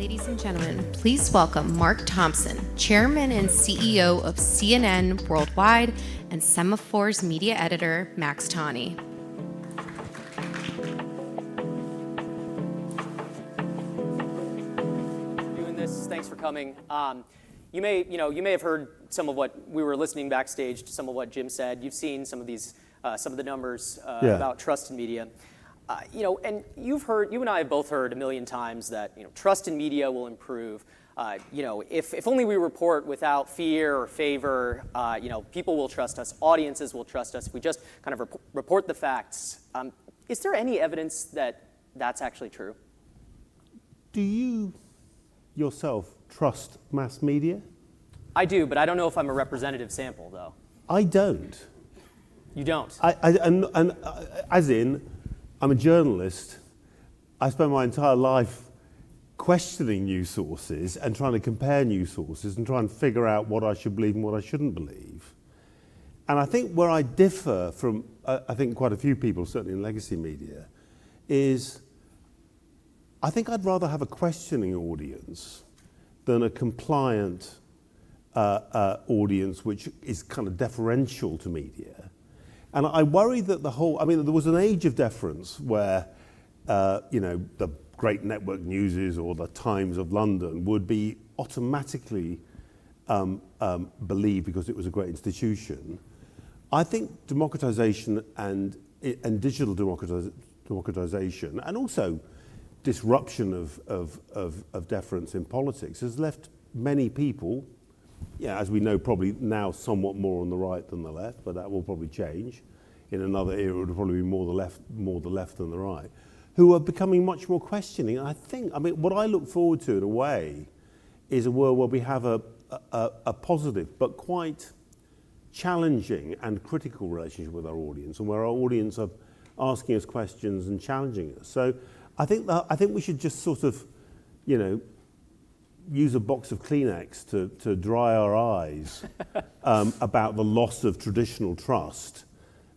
Ladies and gentlemen, please welcome Mark Thompson, Chairman and CEO of CNN Worldwide and Semafor's media editor, Max Tawney. Doing this, thanks for coming. You may have heard some of what we were listening backstage to, some of what Jim said. You've seen some of these, some of the numbers about trust in media. And you and I have both heard a million times that trust in media will improve. If only we report without fear or favor, people will trust us, audiences will trust us if we just kind of report the facts. Is there any evidence that that's actually true? Do you yourself trust mass media? I do, but I don't know if I'm a representative sample, though. I don't. You don't? As in, I'm a journalist. I spend my entire life questioning news sources and trying to compare news sources and trying to figure out what I should believe and what I shouldn't believe. And I think where I differ from, I think quite a few people, certainly in legacy media, is I think I'd rather have a questioning audience than a compliant audience which is kind of deferential to media. And I worry that there was an age of deference where, the great network newses or the Times of London would be automatically believed because it was a great institution. I think democratization and digital democratization and also disruption of deference in politics has left many people, as we know, probably now somewhat more on the right than the left, but that will probably change. In another era, it would probably be more the left than the right, who are becoming much more questioning. And what I look forward to in a way is a world where we have a positive but quite challenging and critical relationship with our audience, and where our audience are asking us questions and challenging us. So I think we should just sort of, use a box of Kleenex to dry our eyes about the loss of traditional trust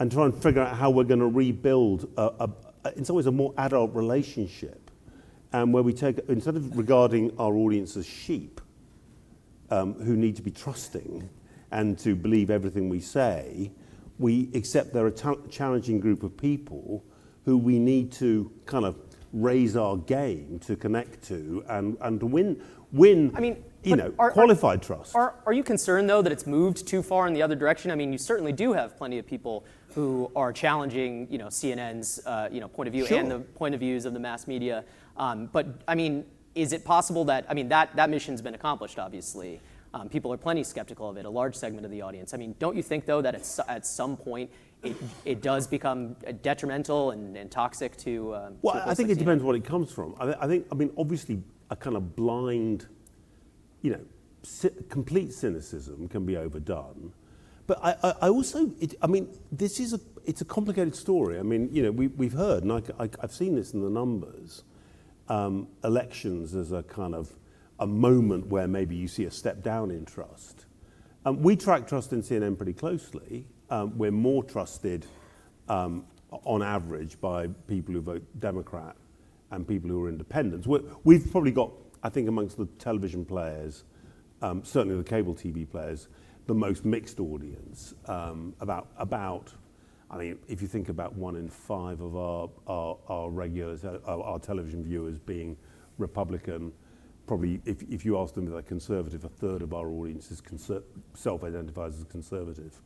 and try and figure out how we're going to rebuild, in some ways, a more adult relationship, and where we take, instead of regarding our audience as sheep who need to be trusting and to believe everything we say, we accept they're a challenging group of people who we need to kind of raise our game to connect to and to win. Qualified trust. Are you concerned, though, that it's moved too far in the other direction? I mean, you certainly do have plenty of people who are challenging, CNN's, point of view. Sure. And the point of views of the mass media. But I mean, is it possible that that mission's been accomplished? Obviously, people are plenty skeptical of it. A large segment of the audience. I mean, don't you think, though, that at some point it does become detrimental and toxic to? I think it depends what it comes from. Obviously, a kind of blind, complete cynicism can be overdone. But I also, it's a complicated story. I mean, we've heard, and I've seen this in the numbers, elections as a kind of a moment where maybe you see a step down in trust. We track trust in CNN pretty closely. We're more trusted on average by people who vote Democrat and people who are independents. We've probably got, I think, amongst the television players, certainly the cable TV players, the most mixed audience. If you think about 1 in 5 of our regulars, our television viewers being Republican, probably if you ask them if they're conservative, a third of our audience is self-identifies as conservative.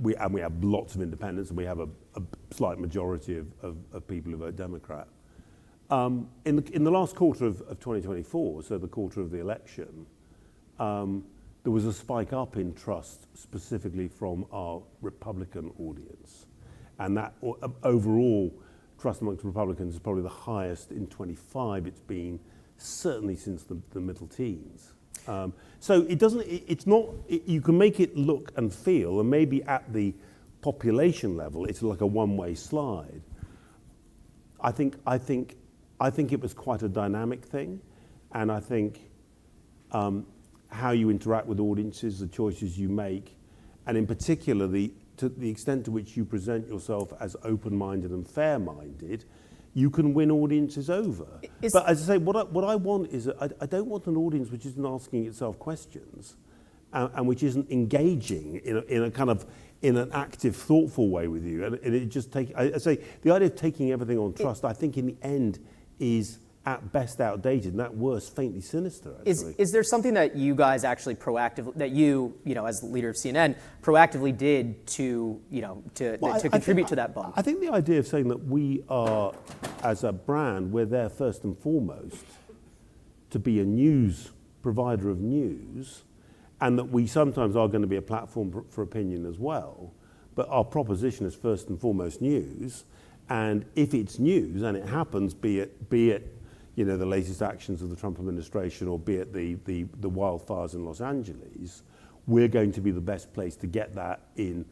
We have lots of independents, and we have a slight majority of people who vote Democrat. In the last quarter of 2024, so the quarter of the election, there was a spike up in trust specifically from our Republican audience. And that overall trust amongst Republicans is probably the highest in 25 it's been, certainly since the middle teens. So you can make it look and feel, and maybe at the population level, it's like a one-way slide. I think it was quite a dynamic thing, and I think how you interact with audiences, the choices you make, and in particular to the extent to which you present yourself as open-minded and fair-minded, you can win audiences over. But as I say, what I want is, I don't want an audience which isn't asking itself questions and which isn't engaging in an active, thoughtful way with you. And it just I say, the idea of taking everything on trust, I think in the end is at best outdated, and at worst faintly sinister, actually. Is there something that you guys actually proactively, that you as the leader of CNN, proactively did to contribute to that bump? I think the idea of saying that we are, as a brand, we're there first and foremost to be a news provider of news, and that we sometimes are going to be a platform for opinion as well, but our proposition is first and foremost news, and if it's news, and it happens, be it the latest actions of the Trump administration, or be it the wildfires in Los Angeles, we're going to be the best place to get that in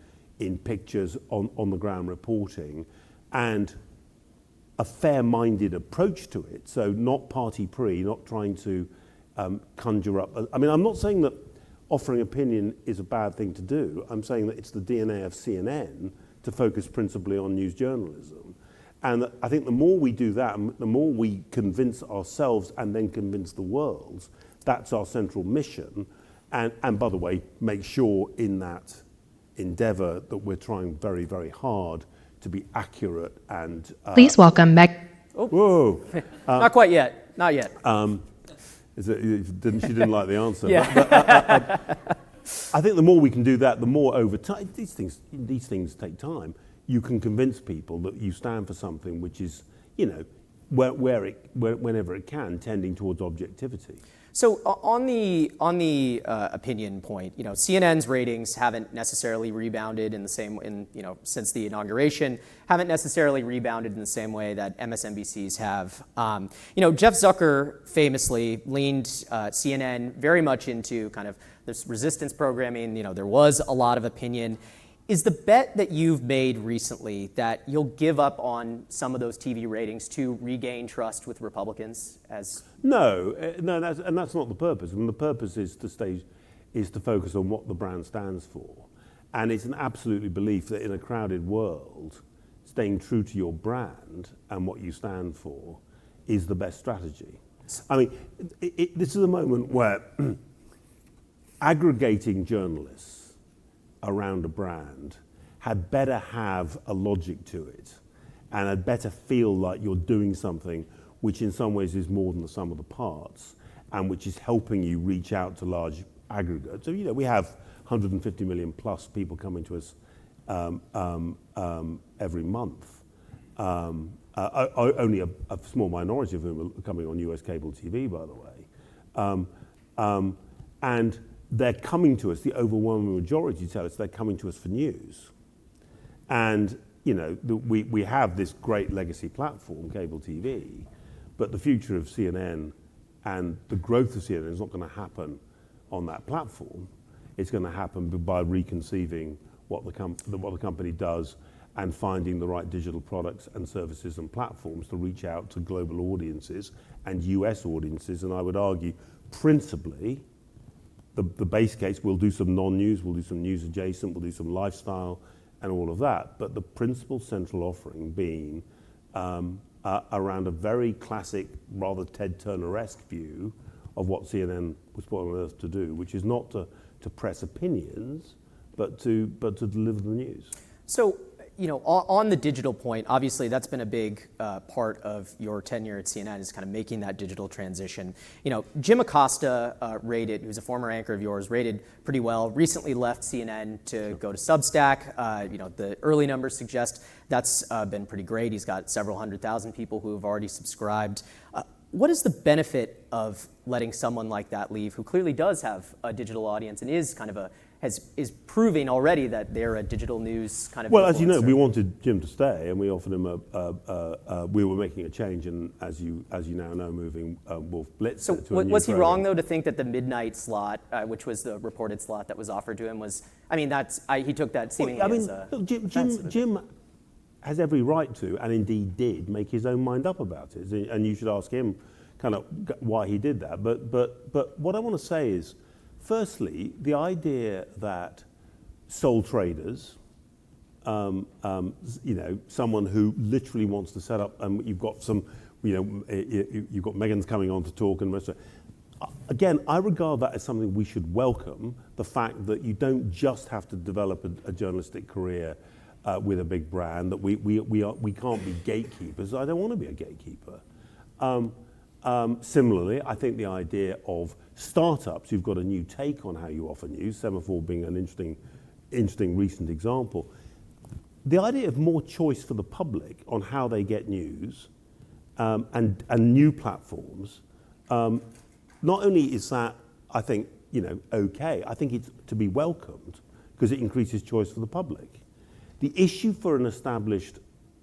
pictures, on the ground reporting, and a fair-minded approach to it. So not party-pre, not trying to conjure up. I mean, I'm not saying that offering opinion is a bad thing to do. I'm saying that it's the DNA of CNN to focus principally on news journalism. And I think the more we do that, the more we convince ourselves and then convince the world, that's our central mission. And by the way, make sure in that endeavor that we're trying very, very hard to be accurate and... Please welcome Meg. Whoa. Not quite yet. Not yet. She didn't like the answer. Yeah. But I think the more we can do that, the more over time, these things take time. You can convince people that you stand for something which is, whenever it can, tending towards objectivity. So on the opinion point, CNN's ratings haven't necessarily rebounded since the inauguration, haven't necessarily rebounded in the same way that MSNBC's have. Jeff Zucker famously leaned CNN very much into kind of this resistance programming. There was a lot of opinion. Is the bet that you've made recently that you'll give up on some of those TV ratings to regain trust with Republicans? No, that's not the purpose. I mean, the purpose is to focus on what the brand stands for, and it's an absolute belief that in a crowded world, staying true to your brand and what you stand for is the best strategy. I mean, this is a moment where aggregating journalists around a brand had better have a logic to it, and had better feel like you're doing something which in some ways is more than the sum of the parts, and which is helping you reach out to large aggregates. So, we have 150 million plus people coming to us every month. Only a small minority of whom are coming on US cable TV, by the way. And they're coming to us, the overwhelming majority tell us they're coming to us for news. And, we have this great legacy platform, cable TV, but the future of CNN and the growth of CNN is not going to happen on that platform. It's going to happen by reconceiving what the company does and finding the right digital products and services and platforms to reach out to global audiences and US audiences. And I would argue, principally, the base case, we'll do some non-news, we'll do some news adjacent, we'll do some lifestyle and all of that. But the principal central offering being around a very classic, rather Ted Turner-esque view of what CNN was put on earth to do, which is not to press opinions, but to deliver the news. So, on the digital point, obviously that's been a big part of your tenure at CNN, is kind of making that digital transition. Jim Acosta who's a former anchor of yours, rated pretty well, recently left CNN to go to Substack. The early numbers suggest that's been pretty great. He's got several 100,000 people who have already subscribed. What is the benefit of letting someone like that leave, who clearly does have a digital audience and is kind of is proving already that they're a digital news kind of influencer? Well, as you know, we wanted Jim to stay, and we offered him we were making a change, and as you now know, moving Wolf Blitz to a new program. Was he wrong, though, to think that the midnight slot, which was the reported slot that was offered to him, he took that seemingly as a... Look, Jim has every right to, and indeed did, make his own mind up about it, and you should ask him kind of why he did that. But what I want to say is, firstly, the idea that sole traders someone who literally wants to set up, and you've got some, you've got Megan's coming on to talk and rest of it. Again, I regard that as something we should welcome, the fact that you don't just have to develop a journalistic career with a big brand, that we can't be gatekeepers. I don't want to be a gatekeeper. Similarly, I think the idea of startups, you've got a new take on how you offer news, Semafor being an interesting recent example. The idea of more choice for the public on how they get news and new platforms, not only is that, I think, okay, I think it's to be welcomed because it increases choice for the public. The issue for an established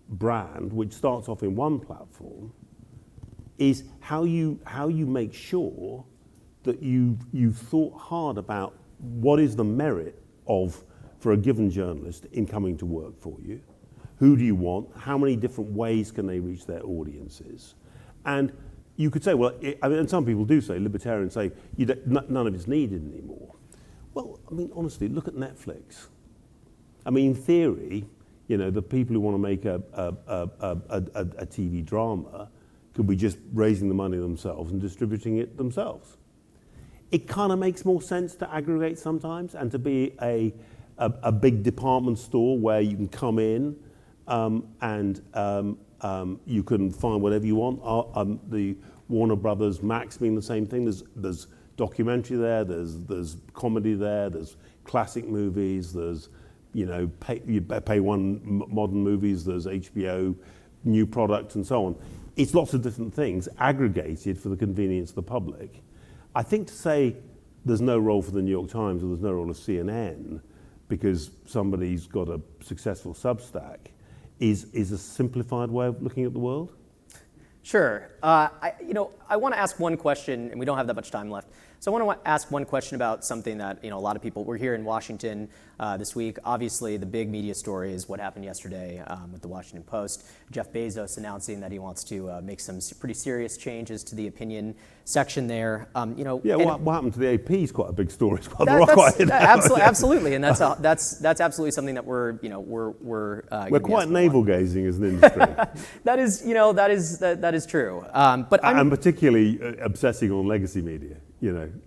brand, which starts off in one platform, is how you make sure that you've thought hard about what is the merit for a given journalist in coming to work for you. Who do you want? How many different ways can they reach their audiences? And you could say, well, and some people do say, libertarians say, none of it's needed anymore. Well, I mean, honestly, look at Netflix. I mean, in theory, the people who want to make a TV drama could be just raising the money themselves and distributing it themselves. It kind of makes more sense to aggregate sometimes and to be a big department store where you can come in and you can find whatever you want. The Warner Brothers Max being the same thing. There's documentary there. There's comedy there. There's classic movies. There's pay one modern movies. There's HBO new products and so on. It's lots of different things aggregated for the convenience of the public. I think to say there's no role for the New York Times or there's no role of CNN because somebody's got a successful Substack is a simplified way of looking at the world? Sure. I want to ask one question, and we don't have that much time left. So I want to ask one question about something that a lot of people. We're here in Washington this week. Obviously, the big media story is what happened yesterday with the Washington Post. Jeff Bezos announcing that he wants to make some pretty serious changes to the opinion section there. What happened to the AP is quite a big story. Absolutely, and that's absolutely something that we're quite navel gazing as an industry. That is true. I'm particularly obsessing on legacy media.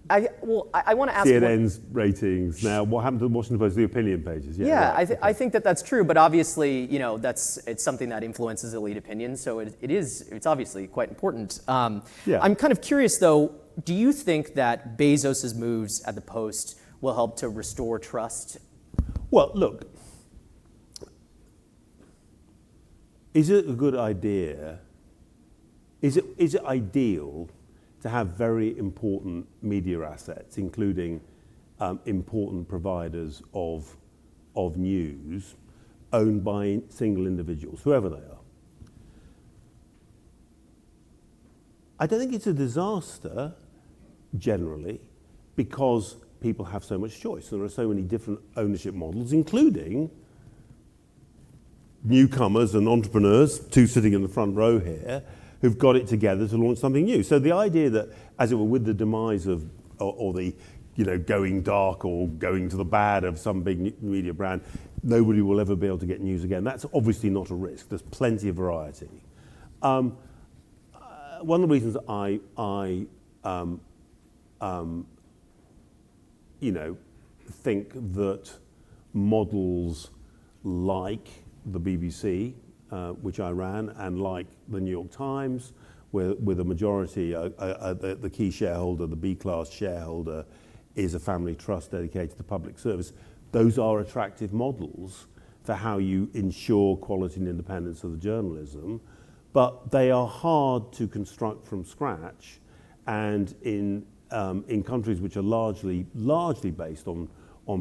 I want to ask CNN's ratings. Now, what happened to the Washington Post? The opinion pages. I think that's true, but obviously, it's something that influences elite opinion, so it's obviously quite important. I'm kind of curious, though. Do you think that Bezos's moves at the Post will help to restore trust? Well, look, is it a good idea? Is it ideal to have very important media assets, including important providers of news, owned by single individuals, whoever they are? I don't think it's a disaster, generally, because people have so much choice. There are so many different ownership models, including newcomers and entrepreneurs, two sitting in the front row here, who've got it together to launch something new. So the idea that, as it were, with the demise of, or the, going dark or going to the bad of some big media brand, nobody will ever be able to get news again. That's obviously not a risk. There's plenty of variety. One of the reasons I think that models like the BBC, which I ran, and like the New York Times, with a majority, the key shareholder, the B-class shareholder, is a family trust dedicated to public service. Those are attractive models for how you ensure quality and independence of the journalism, but they are hard to construct from scratch, and in countries which are largely based on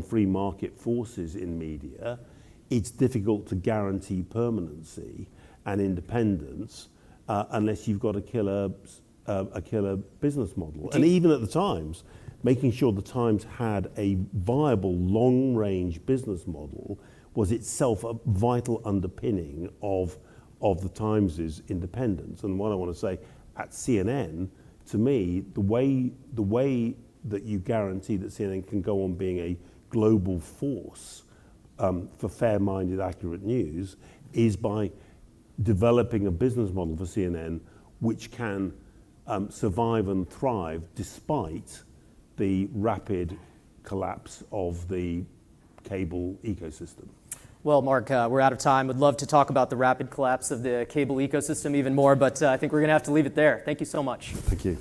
free market forces in media, it's difficult to guarantee permanency and independence unless you've got a killer business model. And even at the Times, making sure the Times had a viable long-range business model was itself a vital underpinning of the Times' independence. And what I want to say, at CNN, to me, the way that you guarantee that CNN can go on being a global force for fair-minded, accurate news is by developing a business model for CNN which can survive and thrive despite the rapid collapse of the cable ecosystem. Well, Mark, we're out of time. Would love to talk about the rapid collapse of the cable ecosystem even more, but I think we're going to have to leave it there. Thank you so much. Thank you.